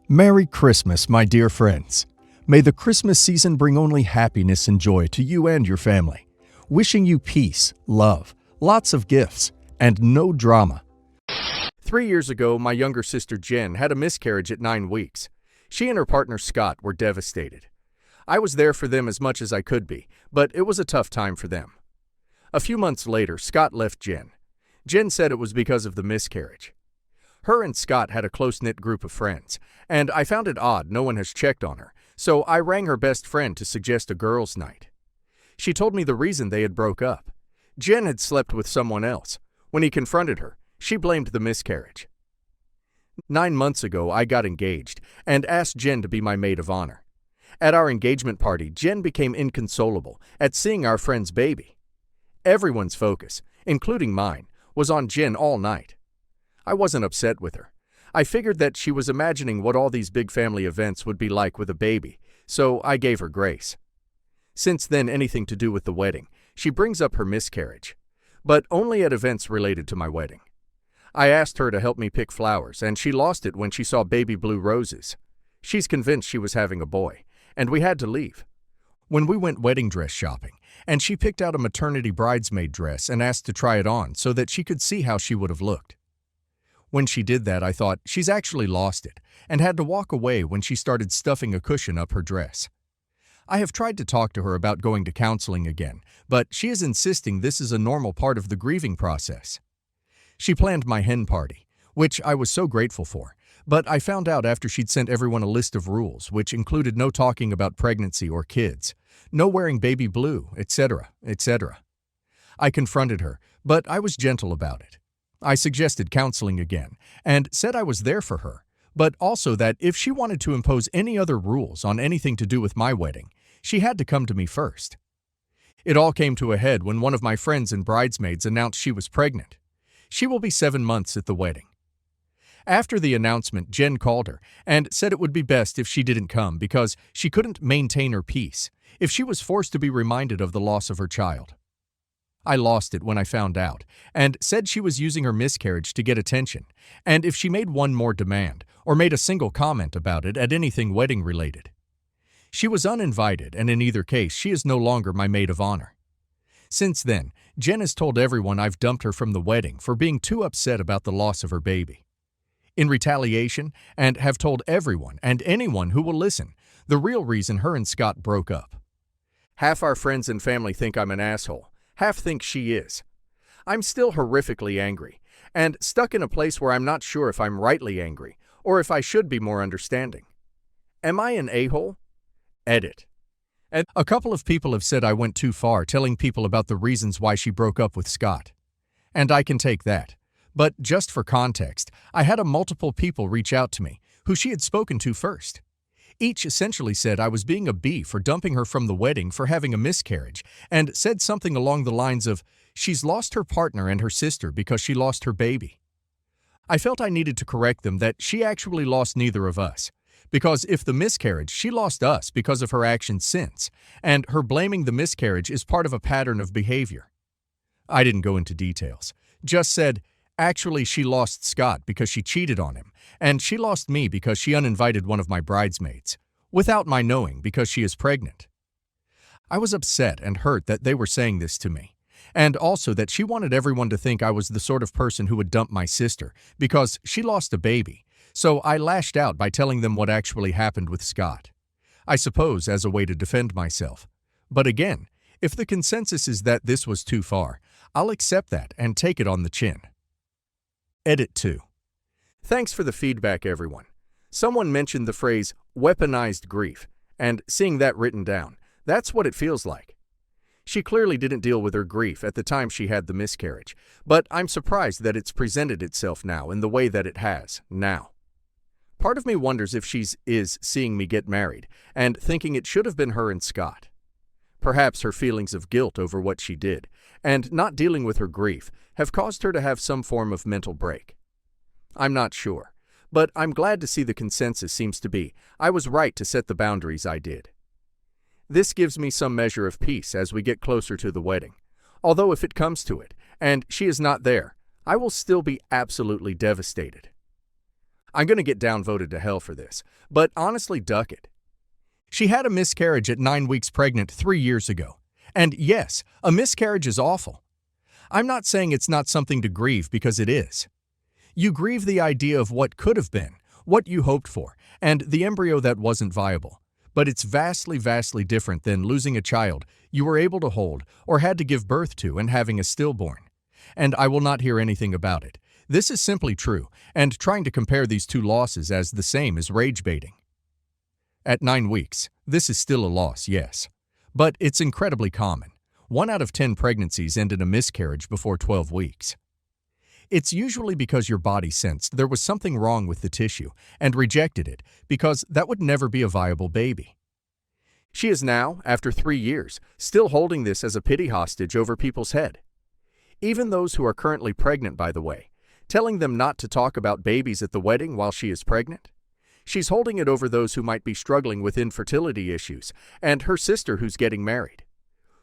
Merry Christmas, my dear friends. May the Christmas season bring only happiness and joy to you and your family. Wishing you peace, love, lots of gifts, and no drama. 3 years ago, my younger sister Jen had a miscarriage at 9 weeks. She and her partner Scott were devastated. I was there for them as much as I could be, but it was a tough time for them. A few months later, Scott left Jen. Jen said it was because of the miscarriage. Her and Scott had a close-knit group of friends, and I found it odd no one has checked on her, so I rang her best friend to suggest a girls' night. She told me the reason they had broke up. Jen had slept with someone else. When he confronted her, she blamed the miscarriage. 9 months ago, I got engaged and asked Jen to be my maid of honor. At our engagement party, Jen became inconsolable at seeing our friend's baby. Everyone's focus, including mine, was on Jen all night. I wasn't upset with her. I figured that she was imagining what all these big family events would be like with a baby, so I gave her grace. Since then, anything to do with the wedding, she brings up her miscarriage, but only at events related to my wedding. I asked her to help me pick flowers, and she lost it when she saw baby blue roses. She's convinced she was having a boy, and we had to leave. When we went wedding dress shopping, and she picked out a maternity bridesmaid dress and asked to try it on so that she could see how she would have looked. When she did that, I thought, she's actually lost it, and had to walk away when she started stuffing a cushion up her dress. I have tried to talk to her about going to counseling again, but she is insisting this is a normal part of the grieving process. She planned my hen party, which I was so grateful for, but I found out after she'd sent everyone a list of rules, which included no talking about pregnancy or kids, no wearing baby blue, etc., etc. I confronted her, but I was gentle about it. I suggested counseling again, and said I was there for her, but also that if she wanted to impose any other rules on anything to do with my wedding, she had to come to me first. It all came to a head when one of my friends and bridesmaids announced she was pregnant. She will be 7 months at the wedding. After the announcement, Jen called her and said it would be best if she didn't come because she couldn't maintain her peace if she was forced to be reminded of the loss of her child. I lost it when I found out, and said she was using her miscarriage to get attention, and if she made one more demand, or made a single comment about it at anything wedding-related. She was uninvited, and in either case, she is no longer my maid of honor. Since then, Jen has told everyone I've dumped her from the wedding for being too upset about the loss of her baby. In retaliation, and have told everyone and anyone who will listen, the real reason her and Scott broke up. Half our friends and family think I'm an asshole. Half think she is. I'm still horrifically angry, and stuck in a place where I'm not sure if I'm rightly angry, or if I should be more understanding. Am I an a-hole? Edit. A couple of people have said I went too far telling people about the reasons why she broke up with Scott. And I can take that. But just for context, I had multiple people reach out to me, who she had spoken to first. Each essentially said I was being a B for dumping her from the wedding for having a miscarriage, and said something along the lines of, she's lost her partner and her sister because she lost her baby. I felt I needed to correct them that she actually lost neither of us, because if the miscarriage, she lost us because of her actions since, and her blaming the miscarriage is part of a pattern of behavior. I didn't go into details, just said, actually, she lost Scott because she cheated on him, and she lost me because she uninvited one of my bridesmaids, without my knowing because she is pregnant. I was upset and hurt that they were saying this to me, and also that she wanted everyone to think I was the sort of person who would dump my sister because she lost a baby, so I lashed out by telling them what actually happened with Scott. I suppose as a way to defend myself. But again, if the consensus is that this was too far, I'll accept that and take it on the chin. Edit 2. Thanks for the feedback, everyone. Someone mentioned the phrase, weaponized grief, and seeing that written down, that's what it feels like. She clearly didn't deal with her grief at the time she had the miscarriage, but I'm surprised that it's presented itself now in the way that it has, now. Part of me wonders if is seeing me get married, and thinking it should have been her and Scott. Perhaps her feelings of guilt over what she did, and not dealing with her grief, have caused her to have some form of mental break. I'm not sure, but I'm glad to see the consensus seems to be, I was right to set the boundaries I did. This gives me some measure of peace as we get closer to the wedding, although if it comes to it, and she is not there, I will still be absolutely devastated. I'm going to get downvoted to hell for this, but honestly, duck it. She had a miscarriage at 9 weeks pregnant 3 years ago. And yes, a miscarriage is awful. I'm not saying it's not something to grieve, because it is. You grieve the idea of what could have been, what you hoped for, and the embryo that wasn't viable. But it's vastly, vastly different than losing a child you were able to hold or had to give birth to and having a stillborn. And I will not hear anything about it. This is simply true, and trying to compare these two losses as the same is rage baiting. At 9 weeks, this is still a loss, yes. But it's incredibly common. 1 out of 10 pregnancies end in a miscarriage before 12 weeks. It's usually because your body sensed there was something wrong with the tissue and rejected it, because that would never be a viable baby. She is now, after 3 years, still holding this as a pity hostage over people's head. Even those who are currently pregnant, by the way, telling them not to talk about babies at the wedding while she is pregnant. She's holding it over those who might be struggling with infertility issues, and her sister who's getting married.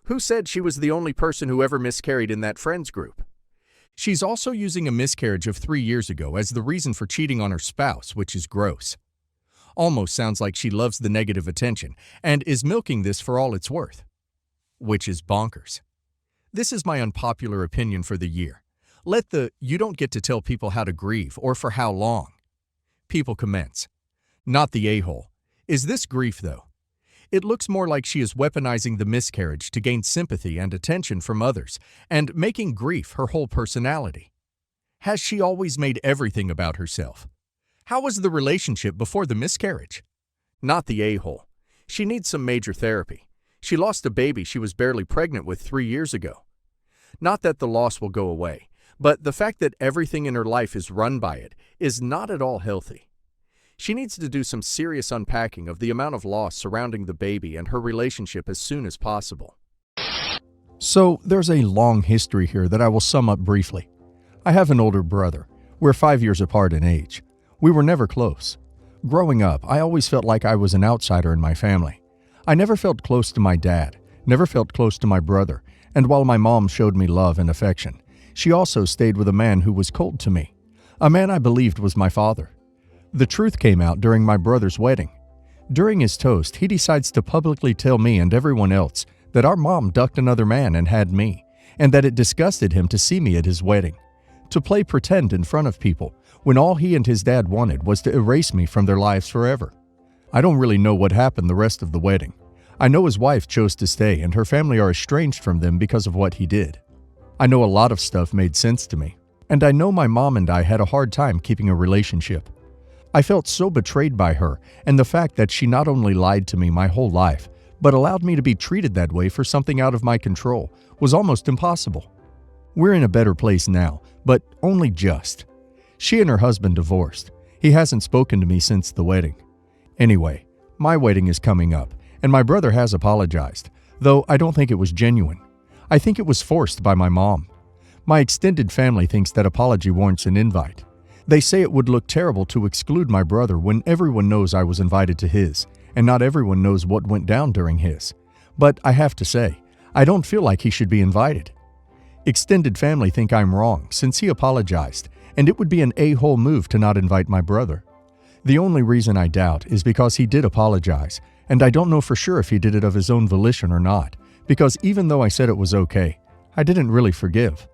Who said she was the only person who ever miscarried in that friends group? She's also using a miscarriage of 3 years ago as the reason for cheating on her spouse, which is gross. Almost sounds like she loves the negative attention and is milking this for all it's worth. Which is bonkers. This is my unpopular opinion for the year. Let the "you don't get to tell people how to grieve or for how long" people commence. Not the a-hole. Is this grief, though? It looks more like she is weaponizing the miscarriage to gain sympathy and attention from others and making grief her whole personality. Has she always made everything about herself? How was the relationship before the miscarriage? Not the a-hole. She needs some major therapy. She lost a baby she was barely pregnant with 3 years ago. Not that the loss will go away, but the fact that everything in her life is run by it is not at all healthy. She needs to do some serious unpacking of the amount of loss surrounding the baby and her relationship as soon as possible. So, there's a long history here that I will sum up briefly. I have an older brother. We're 5 years apart in age. We were never close. Growing up, I always felt like I was an outsider in my family. I never felt close to my dad, never felt close to my brother, and while my mom showed me love and affection, she also stayed with a man who was cold to me, a man I believed was my father. The truth came out during my brother's wedding. During his toast, he decides to publicly tell me and everyone else that our mom ducked another man and had me, and that it disgusted him to see me at his wedding, to play pretend in front of people when all he and his dad wanted was to erase me from their lives forever. I don't really know what happened the rest of the wedding. I know his wife chose to stay and her family are estranged from them because of what he did. I know a lot of stuff made sense to me, and I know my mom and I had a hard time keeping a relationship. I felt so betrayed by her and the fact that she not only lied to me my whole life, but allowed me to be treated that way for something out of my control was almost impossible. We're in a better place now, but only just. She and her husband divorced. He hasn't spoken to me since the wedding. Anyway, my wedding is coming up, and my brother has apologized, though I don't think it was genuine. I think it was forced by my mom. My extended family thinks that apology warrants an invite. They say it would look terrible to exclude my brother when everyone knows I was invited to his, and not everyone knows what went down during his. But I have to say, I don't feel like he should be invited. Extended family think I'm wrong since he apologized, and it would be an a-hole move to not invite my brother. The only reason I doubt is because he did apologize, and I don't know for sure if he did it of his own volition or not, because even though I said it was okay, I didn't really forgive.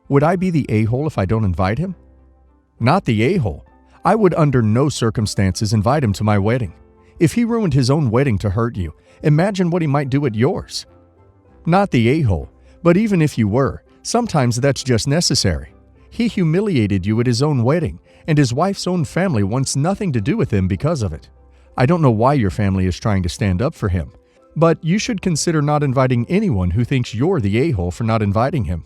Would I be the a-hole if I don't invite him? Not the a-hole. I would under no circumstances invite him to my wedding. If he ruined his own wedding to hurt you, imagine what he might do at yours. Not the a-hole, but even if you were, sometimes that's just necessary. He humiliated you at his own wedding, and his wife's own family wants nothing to do with him because of it. I don't know why your family is trying to stand up for him, but you should consider not inviting anyone who thinks you're the a-hole for not inviting him.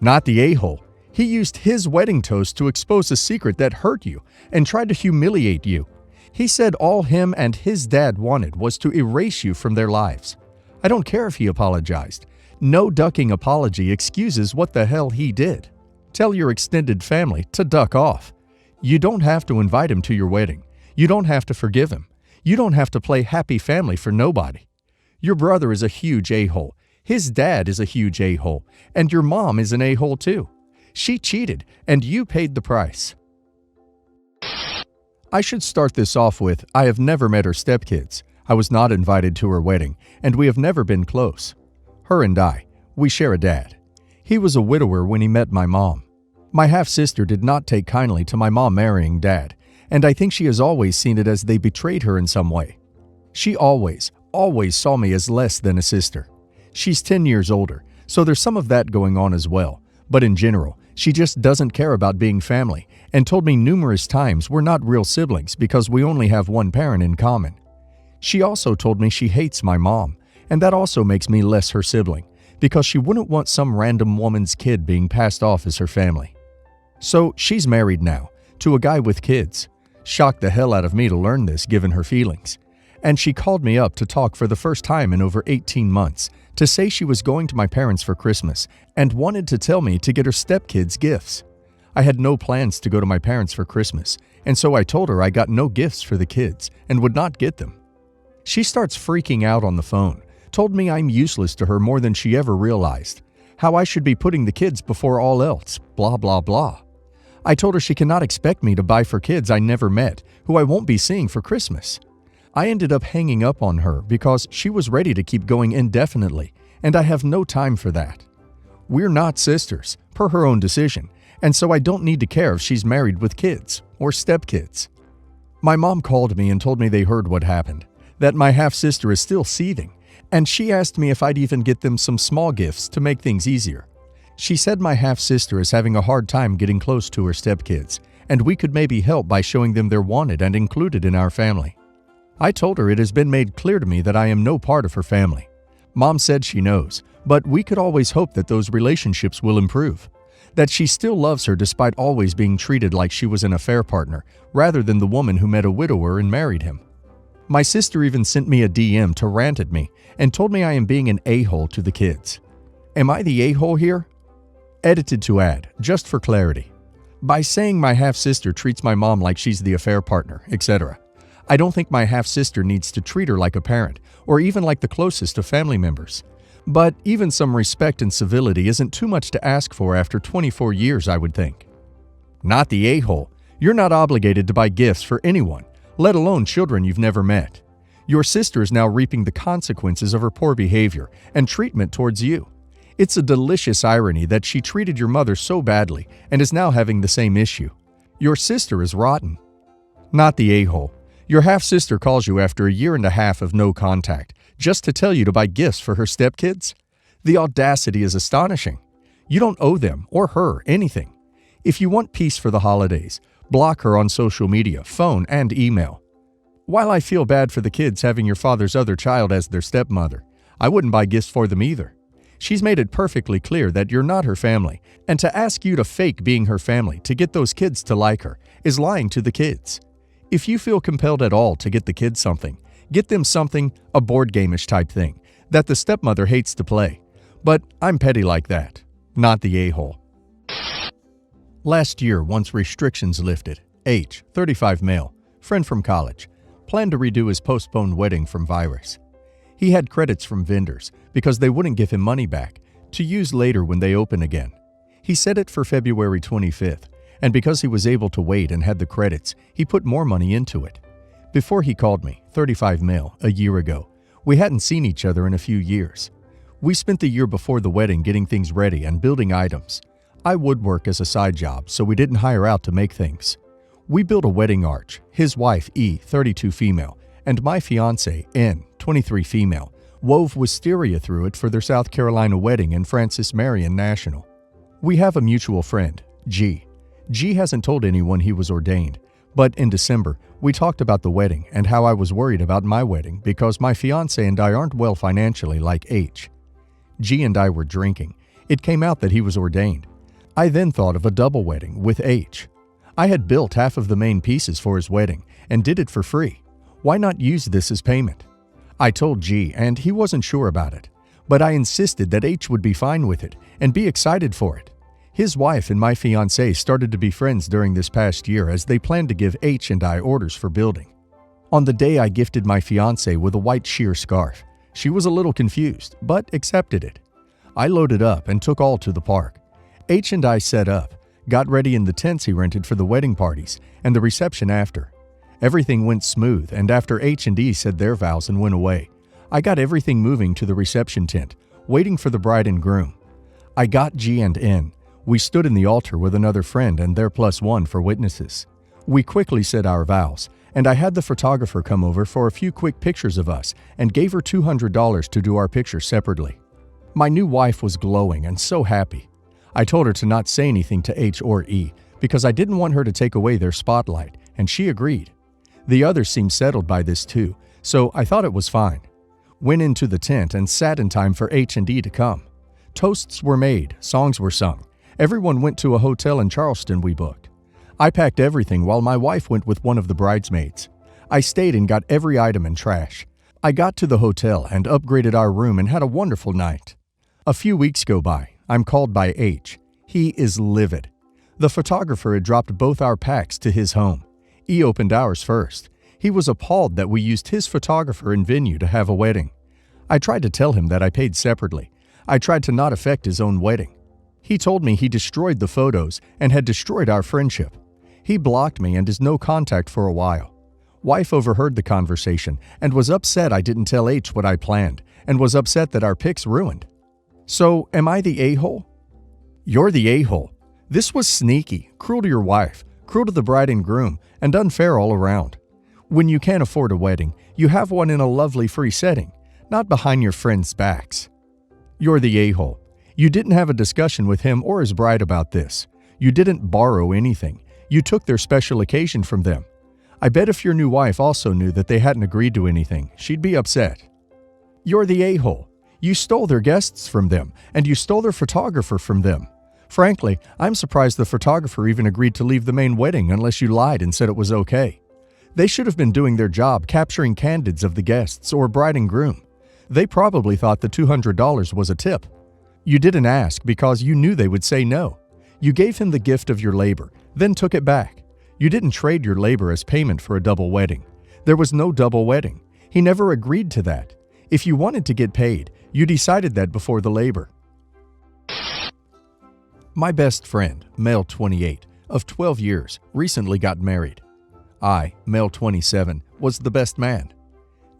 Not the a-hole. He used his wedding toast to expose a secret that hurt you and tried to humiliate you. He said all him and his dad wanted was to erase you from their lives. I don't care if he apologized. No ducking apology excuses what the hell he did. Tell your extended family to duck off. You don't have to invite him to your wedding. You don't have to forgive him. You don't have to play happy family for nobody. Your brother is a huge a-hole. His dad is a huge a-hole. And your mom is an a-hole too. She cheated, and you paid the price. I should start this off with, I have never met her stepkids. I was not invited to her wedding, and we have never been close. Her and I, we share a dad. He was a widower when he met my mom. My half-sister did not take kindly to my mom marrying Dad, and I think she has always seen it as they betrayed her in some way. She always saw me as less than a sister. She's 10 years older, so there's some of that going on as well, but in general, she just doesn't care about being family and told me numerous times we're not real siblings because we only have one parent in common. She also told me she hates my mom, and that also makes me less her sibling because she wouldn't want some random woman's kid being passed off as her family. So she's married now, to a guy with kids. Shocked the hell out of me to learn this given her feelings. And she called me up to talk for the first time in over 18 months to say she was going to my parents for Christmas and wanted to tell me to get her stepkids gifts. I had no plans to go to my parents for Christmas, and so I told her I got no gifts for the kids and would not get them. She starts freaking out on the phone, told me I'm useless to her more than she ever realized, how I should be putting the kids before all else, blah blah blah. I told her she cannot expect me to buy for kids I never met, who I won't be seeing for Christmas. I ended up hanging up on her because she was ready to keep going indefinitely, and I have no time for that. We're not sisters, per her own decision, and so I don't need to care if she's married with kids or stepkids. My mom called me and told me they heard what happened, that my half-sister is still seething, and she asked me if I'd even get them some small gifts to make things easier. She said my half-sister is having a hard time getting close to her stepkids, and we could maybe help by showing them they're wanted and included in our family. I told her it has been made clear to me that I am no part of her family. Mom said she knows, but we could always hope that those relationships will improve. That she still loves her despite always being treated like she was an affair partner, rather than the woman who met a widower and married him. My sister even sent me a DM to rant at me and told me I am being an a-hole to the kids. Am I the a-hole here? Edited to add, just for clarity. By saying my half-sister treats my mom like she's the affair partner, etc. I don't think my half-sister needs to treat her like a parent, or even like the closest of family members. But even some respect and civility isn't too much to ask for after 24 years, I would think. Not the a-hole. You're not obligated to buy gifts for anyone, let alone children you've never met. Your sister is now reaping the consequences of her poor behavior and treatment towards you. It's a delicious irony that she treated your mother so badly and is now having the same issue. Your sister is rotten. Not the a-hole. Your half-sister calls you after a year and a half of no contact, just to tell you to buy gifts for her stepkids? The audacity is astonishing. You don't owe them or her anything. If you want peace for the holidays, block her on social media, phone, and email. While I feel bad for the kids having your father's other child as their stepmother, I wouldn't buy gifts for them either. She's made it perfectly clear that you're not her family, and to ask you to fake being her family to get those kids to like her is lying to the kids. If you feel compelled at all to get the kids something, get them something, a board game-ish type thing, that the stepmother hates to play. But I'm petty like that, not the a-hole. Last year, once restrictions lifted, H, 35 male, friend from college, planned to redo his postponed wedding from virus. He had credits from vendors because they wouldn't give him money back to use later when they open again. He set it for February 25th, and because he was able to wait and had the credits, he put more money into it. Before he called me, 35 male, a year ago, we hadn't seen each other in a few years. We spent the year before the wedding getting things ready and building items. I woodwork as a side job, so we didn't hire out to make things. We built a wedding arch, his wife, E, 32 female, and my fiancé, N, 23 female, wove wisteria through it for their South Carolina wedding in Francis Marion National. We have a mutual friend, G. G hasn't told anyone he was ordained, but in December, we talked about the wedding and how I was worried about my wedding because my fiancé and I aren't well financially like H. G and I were drinking. It came out that he was ordained. I then thought of a double wedding with H. I had built half of the main pieces for his wedding and did it for free. Why not use this as payment? I told G, and he wasn't sure about it, but I insisted that H would be fine with it and be excited for it. His wife and my fiancé started to be friends during this past year as they planned to give H and I orders for building. On the day I gifted my fiancé with a white sheer scarf. She was a little confused, but accepted it. I loaded up and took all to the park. H and I set up, got ready in the tents he rented for the wedding parties and the reception after. Everything went smooth, and after H&E said their vows and went away, I got everything moving to the reception tent, waiting for the bride and groom. I got G and N. We stood in the altar with another friend and their +1 for witnesses. We quickly said our vows, and I had the photographer come over for a few quick pictures of us and gave her $200 to do our pictures separately. My new wife was glowing and so happy. I told her to not say anything to H or E because I didn't want her to take away their spotlight, and she agreed. The others seemed settled by this too, so I thought it was fine. Went into the tent and sat in time for H&E to come. Toasts were made, songs were sung. Everyone went to a hotel in Charleston we booked. I packed everything while my wife went with one of the bridesmaids. I stayed and got every item in trash. I got to the hotel and upgraded our room and had a wonderful night. A few weeks go by. I'm called by H. He is livid. The photographer had dropped both our packs to his home. E opened ours first. He was appalled that we used his photographer and venue to have a wedding. I tried to tell him that I paid separately. I tried to not affect his own wedding. He told me he destroyed the photos and had destroyed our friendship. He blocked me and is no contact for a while. Wife overheard the conversation and was upset I didn't tell H what I planned, and was upset that our pics ruined. So, am I the a-hole? You're the a-hole. This was sneaky, cruel to your wife, cruel to the bride and groom, and unfair all around. When you can't afford a wedding, you have one in a lovely free setting, not behind your friends' backs. You're the a-hole. You didn't have a discussion with him or his bride about this. You didn't borrow anything. You took their special occasion from them. I bet if your new wife also knew that they hadn't agreed to anything, she'd be upset. You're the a-hole. You stole their guests from them, and you stole their photographer from them. Frankly, I'm surprised the photographer even agreed to leave the main wedding unless you lied and said it was okay. They should have been doing their job capturing candids of the guests or bride and groom. They probably thought the $200 was a tip. You didn't ask because you knew they would say no. You gave him the gift of your labor, then took it back. You didn't trade your labor as payment for a double wedding. There was no double wedding. He never agreed to that. If you wanted to get paid, you decided that before the labor. My best friend, male 28, of 12 years, recently got married. I, male 27, was the best man.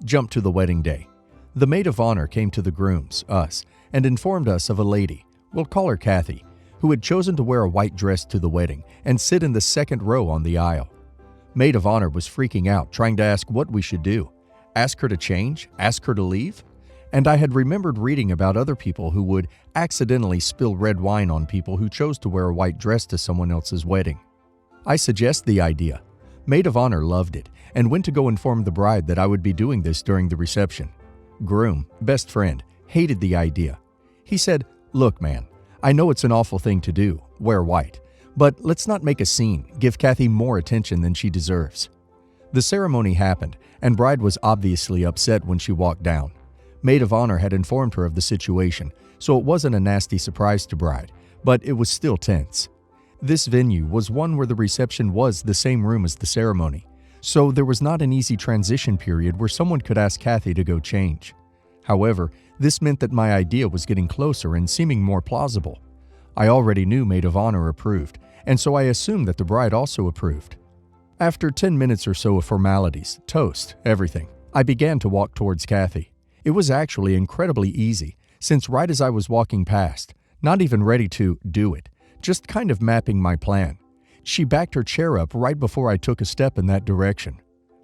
Jump to the wedding day. The maid of honor came to the grooms, us, and informed us of a lady, we'll call her Kathy, who had chosen to wear a white dress to the wedding and sit in the second row on the aisle. Maid of honor was freaking out, trying to ask what we should do. Ask her to change? Ask her to leave? And I had remembered reading about other people who would accidentally spill red wine on people who chose to wear a white dress to someone else's wedding. I suggest the idea. Maid of honor loved it and went to go inform the bride that I would be doing this during the reception. Groom, best friend, hated the idea. He said, "Look, man, I know it's an awful thing to do, wear white, but let's not make a scene, give Kathy more attention than she deserves." The ceremony happened, and bride was obviously upset when she walked down. Maid of honor had informed her of the situation, so it wasn't a nasty surprise to bride, but it was still tense. This venue was one where the reception was the same room as the ceremony, so there was not an easy transition period where someone could ask Kathy to go change. However, this meant that my idea was getting closer and seeming more plausible. I already knew maid of honor approved, and so I assumed that the bride also approved. After 10 minutes or so of formalities, toast, everything, I began to walk towards Kathy. It was actually incredibly easy, since right as I was walking past, not even ready to do it, just kind of mapping my plan, she backed her chair up right before I took a step in that direction.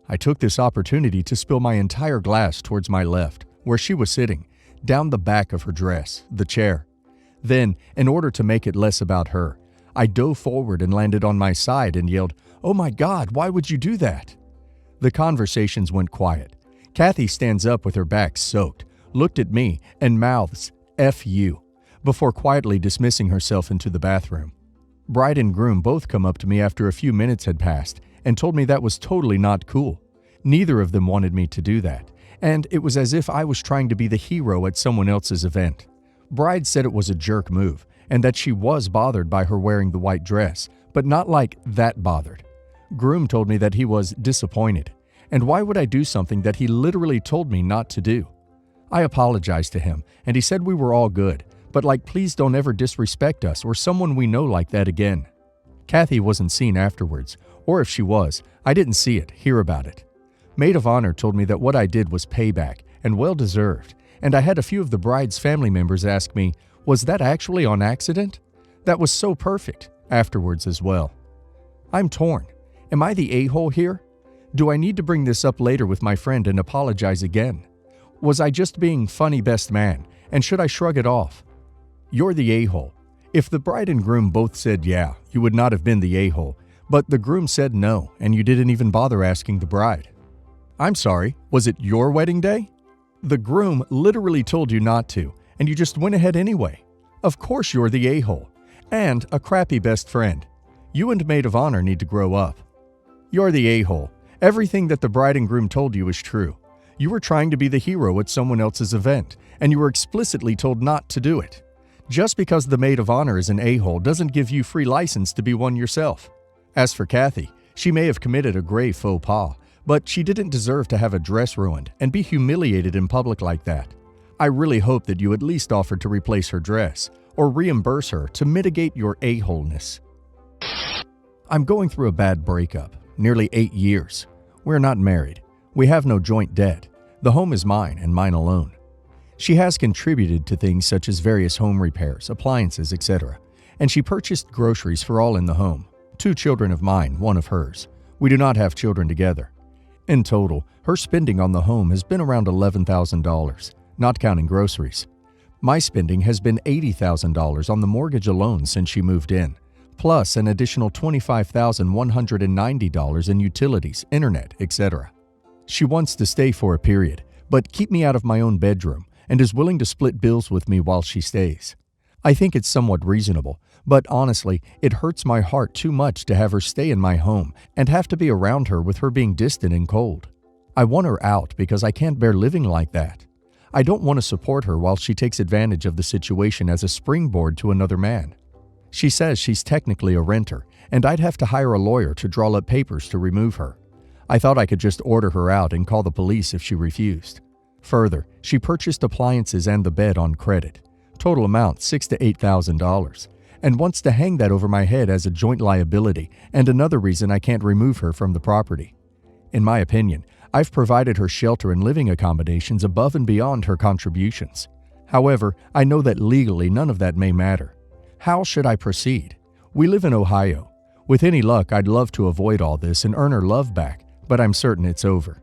I took this opportunity to spill my entire glass towards my left, where she was sitting, down the back of her dress, the chair. Then, in order to make it less about her, I dove forward and landed on my side and yelled, "Oh my God, why would you do that?" The conversations went quiet. Kathy stands up with her back soaked, looked at me, and mouths, "F you," before quietly dismissing herself into the bathroom. Bride and groom both come up to me after a few minutes had passed and told me that was totally not cool. Neither of them wanted me to do that, and it was as if I was trying to be the hero at someone else's event. Bride said it was a jerk move and that she was bothered by her wearing the white dress, but not like that bothered. Groom told me that he was disappointed, and why would I do something that he literally told me not to do? I apologized to him, and he said we were all good, but please don't ever disrespect us or someone we know like that again. Kathy wasn't seen afterwards, Or if she was, I didn't see it, hear about it. Maid of honor told me that what I did was payback and well-deserved, and I had a few of the bride's family members ask me, was that actually on accident? That was so perfect, afterwards as well. I'm torn. Am I the a-hole here? Do I need to bring this up later with my friend and apologize again? Was I just being funny best man, and should I shrug it off? You're the a-hole. If the bride and groom both said yeah, you would not have been the a-hole, but the groom said no, and you didn't even bother asking the bride. I'm sorry, was it your wedding day? The groom literally told you not to, and you just went ahead anyway. Of course you're the a-hole, and a crappy best friend. You and maid of honor need to grow up. You're the a-hole. Everything that the bride and groom told you is true. You were trying to be the hero at someone else's event, and you were explicitly told not to do it. Just because the maid of honor is an a-hole doesn't give you free license to be one yourself. As for Kathy, she may have committed a grave faux pas, but she didn't deserve to have a dress ruined and be humiliated in public like that. I really hope that you at least offered to replace her dress or reimburse her to mitigate your a-holeness. I'm going through a bad breakup, nearly 8 years. We're not married. We have no joint debt. The home is mine and mine alone. She has contributed to things such as various home repairs, appliances, etc., and she purchased groceries for all in the home. 2 children of mine, 1 of hers. We do not have children together. In total, her spending on the home has been around $11,000, not counting groceries. My spending has been $80,000 on the mortgage alone since she moved in, plus an additional $25,190 in utilities, internet, etc. She wants to stay for a period, but keep me out of my own bedroom, and is willing to split bills with me while she stays. I think it's somewhat reasonable, but honestly, it hurts my heart too much to have her stay in my home and have to be around her with her being distant and cold. I want her out because I can't bear living like that. I don't want to support her while she takes advantage of the situation as a springboard to another man. She says she's technically a renter, and I'd have to hire a lawyer to draw up papers to remove her. I thought I could just order her out and call the police if she refused. Further, she purchased appliances and the bed on credit. Total amount $6,000 to $8,000, and wants to hang that over my head as a joint liability and another reason I can't remove her from the property. In my opinion, I've provided her shelter and living accommodations above and beyond her contributions. However, I know that legally none of that may matter. How should I proceed? We live in Ohio. With any luck, I'd love to avoid all this and earn her love back, but I'm certain it's over.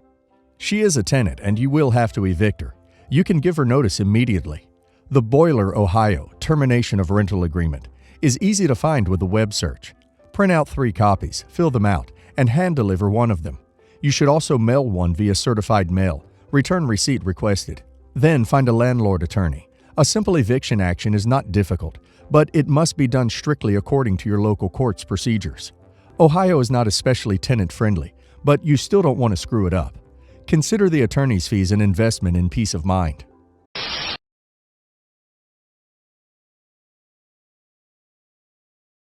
She is a tenant and you will have to evict her. You can give her notice immediately. The Boiler, Ohio, termination of rental agreement is easy to find with a web search. Print out 3 copies, fill them out, and hand deliver one of them. You should also mail one via certified mail. Return receipt requested. Then find a landlord attorney. A simple eviction action is not difficult, but it must be done strictly according to your local court's procedures. Ohio is not especially tenant-friendly, but you still don't want to screw it up. Consider the attorney's fees an investment in peace of mind.